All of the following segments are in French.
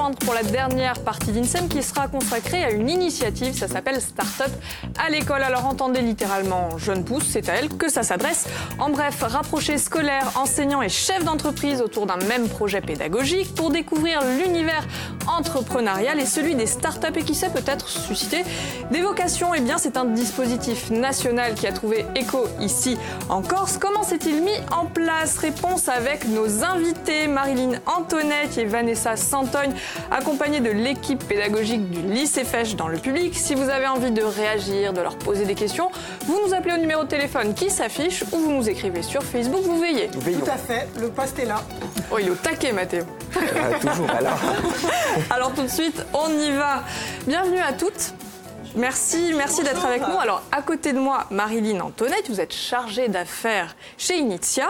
rejoindre pour la dernière partie d'INSEM qui sera consacrée à une initiative, ça s'appelle Start-up à l'école. Alors entendez littéralement jeune pousse, c'est à elle que ça s'adresse. En bref, rapprocher scolaires, enseignants et chefs d'entreprise autour d'un même projet pédagogique pour découvrir l'univers entrepreneurial et celui des start-up et qui sait peut-être susciter des vocations. Eh bien, c'est un dispositif national qui a trouvé écho ici en Corse. Comment s'est-il mis en place? Réponse avec nos invités, Marilyn Antonet et Vanessa Santogne, accompagnées de l'équipe pédagogique du lycée Fesch dans le public. Si vous avez envie de réagir, de leur poser des questions, vous nous appelez au numéro de téléphone qui s'affiche ou vous nous écrivez sur Facebook, vous veillez. Tout à fait, le poste est là. Oh, il est au taquet, Mathéo. Toujours alors. Alors tout de suite, on y va. Bienvenue à toutes. Merci d'être avec nous. Alors, à côté de moi, Marilyn Antonet, vous êtes chargée d'affaires chez Initia.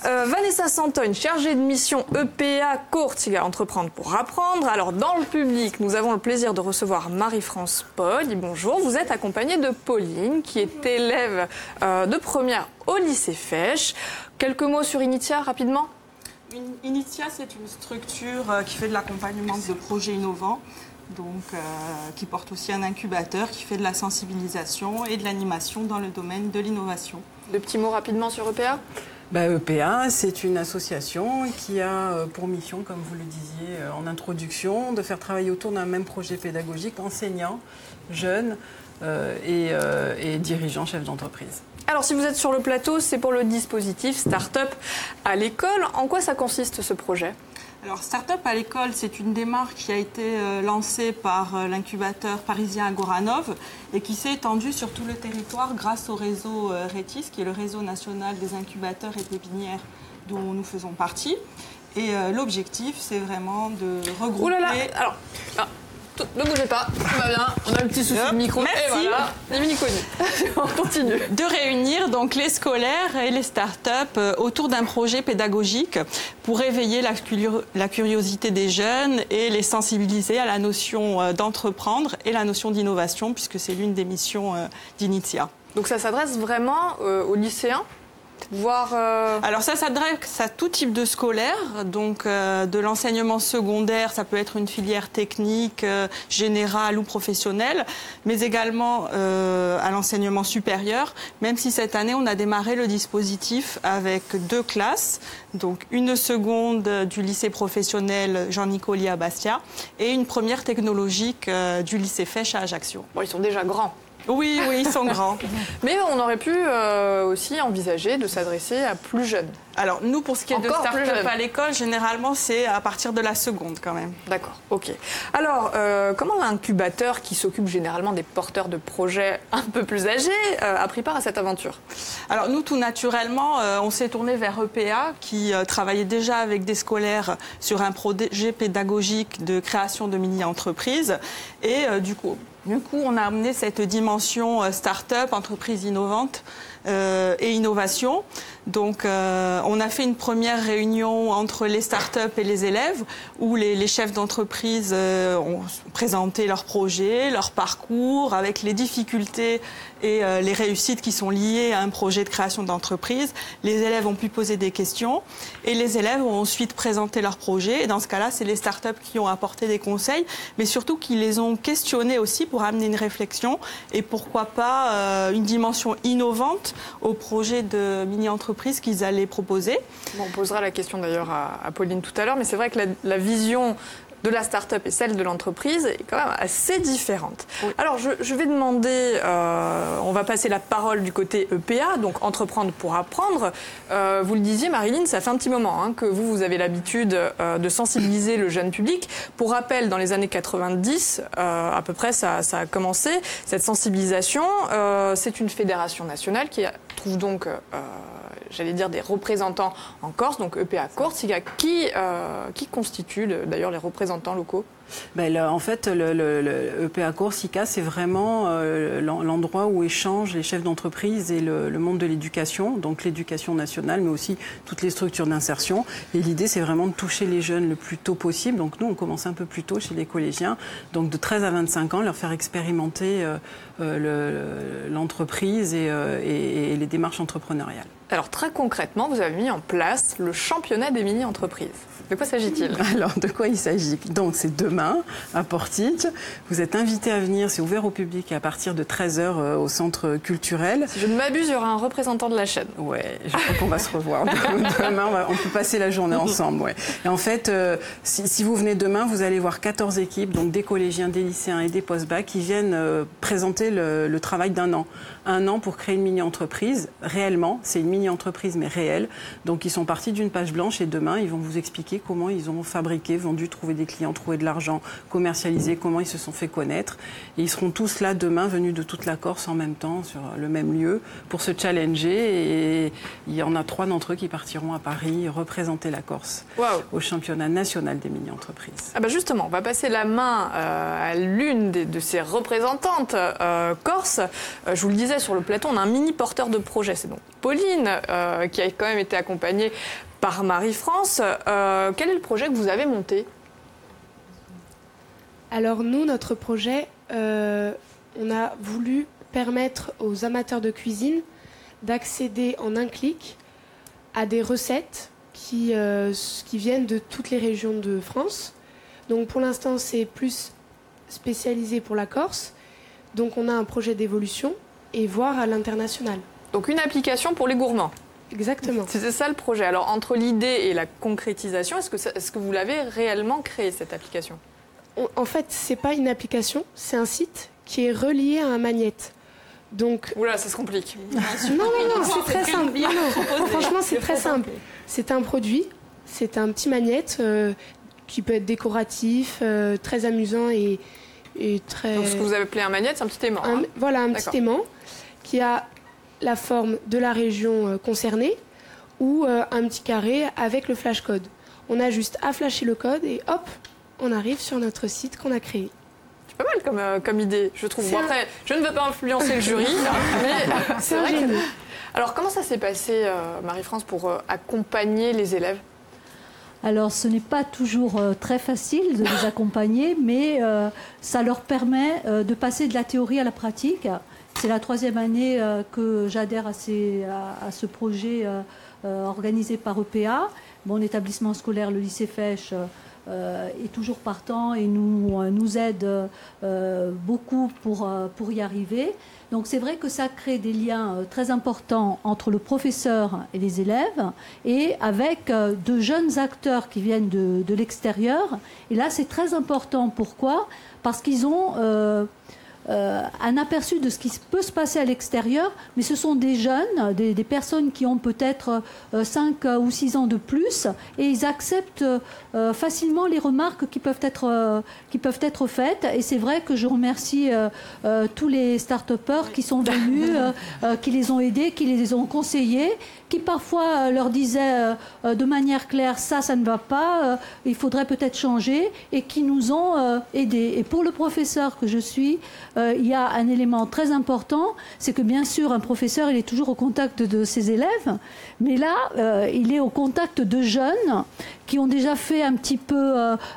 Vanessa Santogne, chargée de mission EPA Corsica, Entreprendre pour apprendre. Alors, dans le public, nous avons le plaisir de recevoir Marie-France Paul. Bonjour, vous êtes accompagnée de Pauline, qui est élève de première au lycée Fesch. Quelques mots sur Initia, rapidement? Initia, c'est une structure qui fait de l'accompagnement de projets innovants. Donc, qui porte aussi un incubateur, qui fait de la sensibilisation et de l'animation dans le domaine de l'innovation. Deux petits mots rapidement sur EPA. EPA, c'est une association qui a pour mission, comme vous le disiez en introduction, de faire travailler autour d'un même projet pédagogique enseignants, jeunes et dirigeants, chefs d'entreprise. Alors, si vous êtes sur le plateau, c'est pour le dispositif Start-up à l'école. En quoi ça consiste, ce projet ? Alors, Start-up à l'école, c'est une démarche qui a été lancée par l'incubateur parisien Agoranov et qui s'est étendue sur tout le territoire grâce au réseau RETIS, qui est le réseau national des incubateurs et pépinières dont nous faisons partie. Et l'objectif, c'est vraiment de regrouper... Ouh là là. Alors, ne bougez pas, tout va bien, on a un petit souci de micro. Merci. Et voilà, les mini-connus. On continue. De réunir donc les scolaires et les start-up autour d'un projet pédagogique pour éveiller la curiosité des jeunes et les sensibiliser à la notion d'entreprendre et la notion d'innovation, puisque c'est l'une des missions d'Initia. Donc ça s'adresse vraiment aux lycéens ? Alors ça s'adresse à tout type de scolaire, donc de l'enseignement secondaire, ça peut être une filière technique, générale ou professionnelle, mais également à l'enseignement supérieur, même si cette année on a démarré le dispositif avec 2 classes, donc une seconde du lycée professionnel Jean-Nicoli à Bastia et une première technologique du lycée Fesch à Ajaccio. Bon, ils sont déjà grands. Oui, ils sont grands. Mais on aurait pu aussi envisager de s'adresser à plus jeunes. Alors, nous, pour ce qui est Encore de start-up à l'école, généralement, c'est à partir de la seconde, quand même. D'accord, ok. Alors, comment l'incubateur, qui s'occupe généralement des porteurs de projets un peu plus âgés, a pris part à cette aventure? Alors, nous, tout naturellement, on s'est tourné vers EPA, qui travaillait déjà avec des scolaires sur un projet pédagogique de création de mini-entreprises. Et du coup, on a amené cette dimension start-up, entreprise innovante et innovation. Donc, on a fait une première réunion entre les start-up et les élèves où les chefs d'entreprise ont présenté leurs projets, leur parcours, avec les difficultés et les réussites qui sont liées à un projet de création d'entreprise. Les élèves ont pu poser des questions et les élèves ont ensuite présenté leurs projets. Et dans ce cas-là, c'est les start-up qui ont apporté des conseils, mais surtout qui les ont questionnés aussi pour amener une réflexion et pourquoi pas une dimension innovante au projet de mini-entreprise qu'ils allaient proposer. Bon, on posera la question d'ailleurs à Pauline tout à l'heure, mais c'est vrai que la vision de la start-up et celle de l'entreprise est quand même assez différente. Oui. Alors, je vais demander, on va passer la parole du côté EPA, donc Entreprendre pour apprendre. Vous le disiez, Marilyn, ça fait un petit moment que vous avez l'habitude de sensibiliser le jeune public. Pour rappel, dans les années 90, à peu près, ça a commencé. Cette sensibilisation, c'est une fédération nationale qui trouve donc... j'allais dire des représentants en Corse, donc EPA Corsica, qui constitue d'ailleurs les représentants locaux? En fait, le EPA Corsica, c'est vraiment l'endroit où échangent les chefs d'entreprise et le monde de l'éducation, donc l'éducation nationale, mais aussi toutes les structures d'insertion. Et l'idée, c'est vraiment de toucher les jeunes le plus tôt possible. Donc nous, on commence un peu plus tôt chez les collégiens, donc de 13 à 25 ans, leur faire expérimenter l'entreprise et les démarches entrepreneuriales. Alors très concrètement, vous avez mis en place le championnat des mini-entreprises. De quoi s'agit-il? Alors, de quoi il s'agit? Donc, c'est demain, à Portique. Vous êtes invités à venir, c'est ouvert au public à partir de 13h au centre culturel. Si je ne m'abuse, il y aura un représentant de la chaîne. Ouais, je crois qu'on va se revoir. Demain, on peut passer la journée ensemble. Ouais. Et en fait, si vous venez demain, vous allez voir 14 équipes, donc des collégiens, des lycéens et des post-bac qui viennent présenter le travail d'un an. Un an pour créer une mini-entreprise. Réellement, c'est une mini-entreprise, mais réelle. Donc, ils sont partis d'une page blanche et demain, ils vont vous expliquer comment ils ont fabriqué, vendu, trouvé des clients, trouvé de l'argent, commercialisé, comment ils se sont fait connaître. Et ils seront tous là demain, venus de toute la Corse en même temps, sur le même lieu, pour se challenger. Et il y en a 3 d'entre eux qui partiront à Paris représenter la Corse au championnat national des mini-entreprises. Ah bah justement, on va passer la main à l'une de ces représentantes corse. Je vous le disais, sur le plateau, on a un mini porteur de projet. C'est donc Pauline, qui a quand même été accompagnée par Marie-France. Quel est le projet que vous avez monté? Alors nous, notre projet, on a voulu permettre aux amateurs de cuisine d'accéder en un clic à des recettes qui viennent de toutes les régions de France. Donc pour l'instant, c'est plus spécialisé pour la Corse. Donc on a un projet d'évolution et voir à l'international. Donc une application pour les gourmands. Exactement. C'est ça le projet. Alors entre l'idée et la concrétisation, est-ce que vous l'avez réellement créé, cette application? En fait, c'est pas une application, c'est un site qui est relié à un magnète. Donc... Oula, ça se complique. Non, c'est très simple. Non, franchement, c'est très simple. C'est un produit, c'est un petit magnète qui peut être décoratif, très amusant et très... Donc ce que vous avez appelé un magnète, c'est un petit aimant. Voilà, un petit aimant qui a la forme de la région concernée ou un petit carré avec le flash code. On a juste à flasher le code et hop, on arrive sur notre site qu'on a créé. C'est pas mal comme idée, je trouve. Bon, après, je ne veux pas influencer le jury, mais c'est vrai que... Alors comment ça s'est passé, Marie-France, pour accompagner les élèves? Alors, ce n'est pas toujours très facile de les accompagner, mais ça leur permet de passer de la théorie à la pratique. C'est la 3e année que j'adhère à ce projet organisé par EPA. Mon établissement scolaire, le lycée Fèche, est toujours partant et nous aide beaucoup pour y arriver. Donc c'est vrai que ça crée des liens très importants entre le professeur et les élèves et avec de jeunes acteurs qui viennent de l'extérieur. Et là c'est très important. Pourquoi? Parce qu'ils ont un aperçu de ce qui peut se passer à l'extérieur, mais ce sont des jeunes, des personnes qui ont peut-être 5 ou 6 ans de plus, et ils acceptent facilement les remarques qui peuvent être faites. Et c'est vrai que je remercie tous les start-upers qui sont venus, qui les ont aidés, qui les ont conseillés, qui parfois leur disaient de manière claire, ça ne va pas, il faudrait peut-être changer, et qui nous ont aidés. Et pour le professeur que je suis, il y a un élément très important, c'est que bien sûr un professeur il est toujours au contact de ses élèves, mais là il est au contact de jeunes qui ont déjà fait un petit peu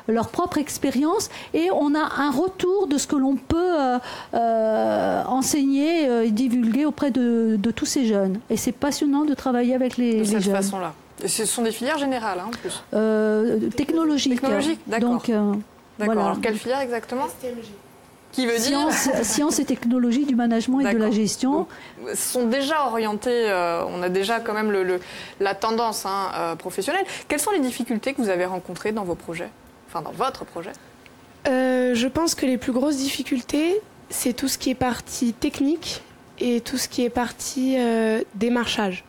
leur propre expérience, et on a un retour de ce que l'on peut enseigner et divulguer auprès de tous ces jeunes. Et c'est passionnant de travailler avec les jeunes. De cette façon-là. Et ce sont des filières générales, en plus. Technologiques. Technologiques, d'accord. Donc, d'accord. Voilà. Alors quelle filière exactement? STMG. Qui veut dire sciences et technologies du management et de la gestion. Donc, sont déjà orientés, on a déjà quand même la tendance professionnelle. Quelles sont les difficultés que vous avez rencontrées dans vos projets, enfin dans votre projet? Je pense que les plus grosses difficultés, c'est tout ce qui est partie technique et tout ce qui est partie démarchage.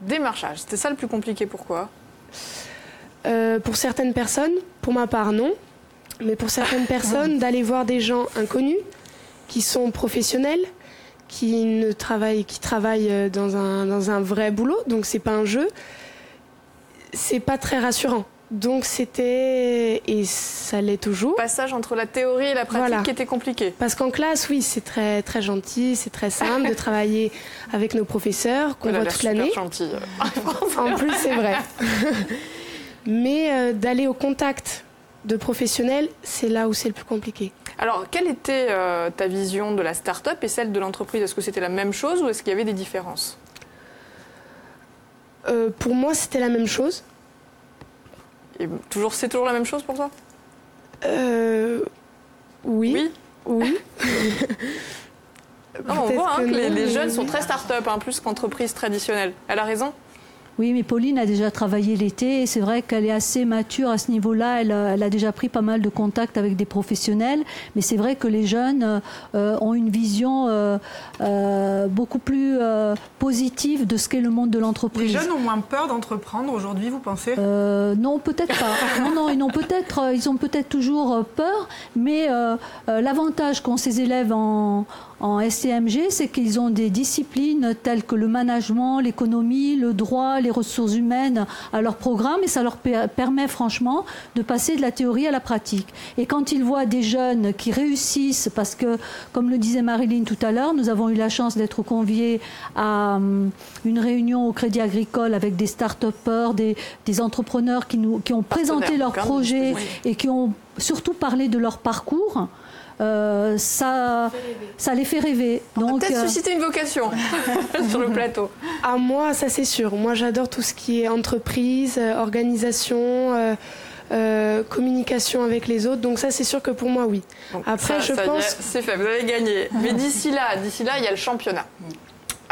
Démarchage, c'était ça le plus compliqué, pourquoi? Pour certaines personnes, pour ma part non. Mais pour certaines personnes, d'aller voir des gens inconnus, qui sont professionnels, qui travaillent dans un vrai boulot, donc c'est pas un jeu, c'est pas très rassurant. Donc c'était, et ça l'est toujours. Le passage entre la théorie et la pratique qui était compliqué. Parce qu'en classe, oui, c'est très, très gentil, c'est très simple de travailler avec nos professeurs qu'on voit toute l'année. Gentil. En plus, c'est vrai. Mais d'aller au contact de professionnels, c'est là où c'est le plus compliqué. Alors, quelle était ta vision de la start-up et celle de l'entreprise? Est-ce que c'était la même chose ou est-ce qu'il y avait des différences? Pour moi, c'était la même chose. Et c'est toujours la même chose pour toi? Oui. Oui. Non, on voit que les jeunes sont très start-up, plus qu'entreprise traditionnelle. Elle a raison? Oui, mais Pauline a déjà travaillé l'été et c'est vrai qu'elle est assez mature à ce niveau-là. Elle a déjà pris pas mal de contacts avec des professionnels. Mais c'est vrai que les jeunes ont une vision beaucoup plus positive de ce qu'est le monde de l'entreprise. Les jeunes ont moins peur d'entreprendre aujourd'hui, vous pensez? Non, peut-être pas. Non, ils ont peut-être toujours peur. Mais l'avantage qu'ont ces élèves en STMG, c'est qu'ils ont des disciplines telles que le management, l'économie, le droit, les ressources humaines à leur programme et ça leur permet franchement de passer de la théorie à la pratique. Et quand ils voient des jeunes qui réussissent, parce que, comme le disait Marilyn tout à l'heure, nous avons eu la chance d'être conviés à une réunion au Crédit Agricole avec des start-upers, des entrepreneurs qui ont présenté leurs projets et qui ont surtout parlé de leur parcours. Ça les fait rêver. On va peut-être susciter une vocation sur le plateau. À moi, ça c'est sûr. Moi, j'adore tout ce qui est entreprise, organisation, communication avec les autres. Donc ça, c'est sûr que pour moi, oui. Donc après, je pense... C'est fait, vous avez gagné. Mais d'ici là, il y a le championnat.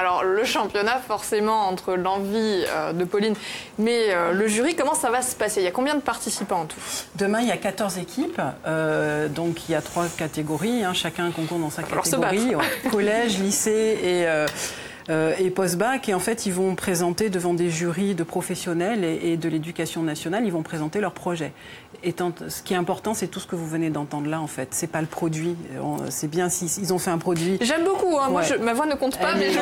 Alors, le championnat, forcément, entre l'envie de Pauline, mais le jury, comment ça va se passer? Il y a combien de participants en tout? Demain, il y a 14 équipes. Donc, il y a 3 catégories. Chacun un concours dans sa catégorie. Collège, lycée et post-bac. Et en fait, ils vont présenter devant des jurys de professionnels et de l'éducation nationale, ils vont présenter leur projet. Et ce qui est important, c'est tout ce que vous venez d'entendre là, en fait. C'est pas le produit. C'est bien s'ils ont fait un produit. J'aime beaucoup. Moi, ma voix ne compte pas, mais je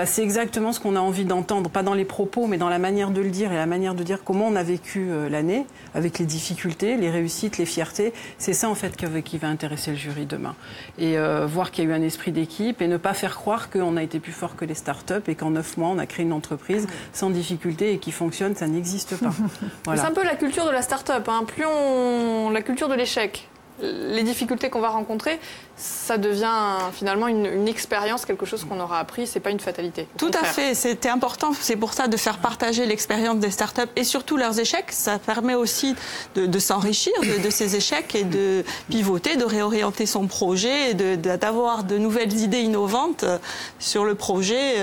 c'est exactement ce qu'on a envie d'entendre, pas dans les propos, mais dans la manière de le dire et la manière de dire comment on a vécu l'année, avec les difficultés, les réussites, les fiertés. C'est ça, en fait, qui va intéresser le jury demain. Et voir qu'il y a eu un esprit d'équipe et ne pas faire croire qu'on a été plus fort que les start-up et qu'en 9 mois, on a créé une entreprise sans difficulté et qui fonctionne. Ça n'existe pas. Voilà. C'est un peu la culture de la start-up. Plus la culture de l'échec, les difficultés qu'on va rencontrer, ça devient finalement une expérience, quelque chose qu'on aura appris. C'est pas une fatalité. Tout à fait. C'était important. C'est pour ça de faire partager l'expérience des start-up et surtout leurs échecs. Ça permet aussi de s'enrichir de ces échecs et de pivoter, de réorienter son projet, et d'avoir de nouvelles idées innovantes sur le projet.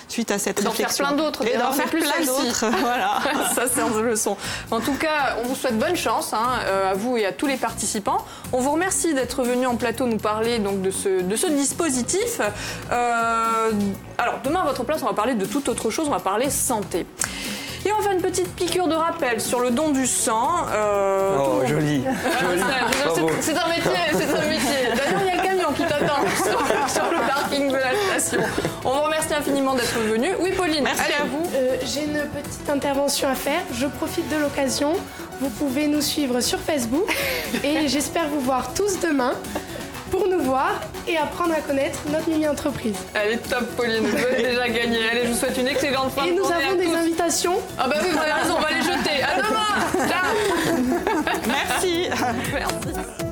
Suite à cette réflexion. D'en faire plein d'autres. Et d'en faire plein d'autres. Voilà. Ça, c'est une leçon. En tout cas, on vous souhaite bonne chance à vous et à tous les participants. On vous remercie d'être venus en plateau nous parler donc, de ce dispositif. Alors, demain, à votre place, on va parler de toute autre chose. On va parler santé. Et on va une petite piqûre de rappel sur le don du sang. Oh, joli. C'est un métier. D'ailleurs, il y a le camion qui t'attend sur le parking de la station. On vous remercie infiniment d'être venu. Oui, Pauline, merci à vous. J'ai une petite intervention à faire. Je profite de l'occasion. Vous pouvez nous suivre sur Facebook et j'espère vous voir tous demain pour nous voir et apprendre à connaître notre mini-entreprise. Elle est top, Pauline. Vous avez déjà gagné. Allez, je vous souhaite une excellente fin de journée. Et nous avons des invitations. Ah bah oui, vous avez raison, on va les jeter. À demain. Ciao. Merci. Merci.